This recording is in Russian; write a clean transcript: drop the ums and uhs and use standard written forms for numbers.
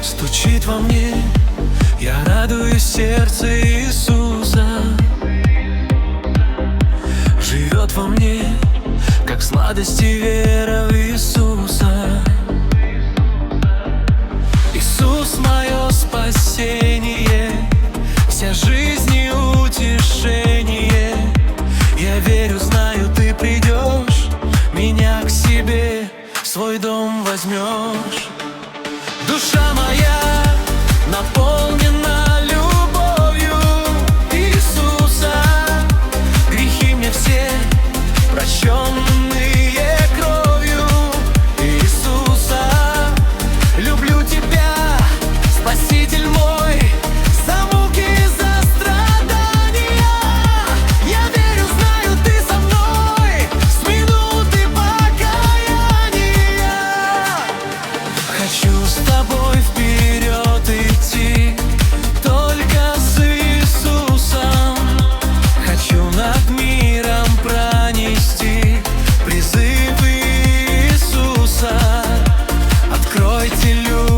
Стучит во мне, я радуюсь сердце Иисуса. Живет во мне, как сладости вера в Иисуса. Иисус мое спасение, вся жизнь и утешение. Я верю, знаю, ты придешь, меня к себе в свой дом возьмешь. Душа моя наполнена любовью Иисуса. Грехи мне все прощенные кровью Иисуса. Люблю тебя, Спаситель мой, за муки, за страдания. Я верю, знаю, ты со мной с минуты покаяния. Хочу с тобой вперед идти, только с Иисусом. Хочу над миром пронести призыв Иисуса. Откройте, люди,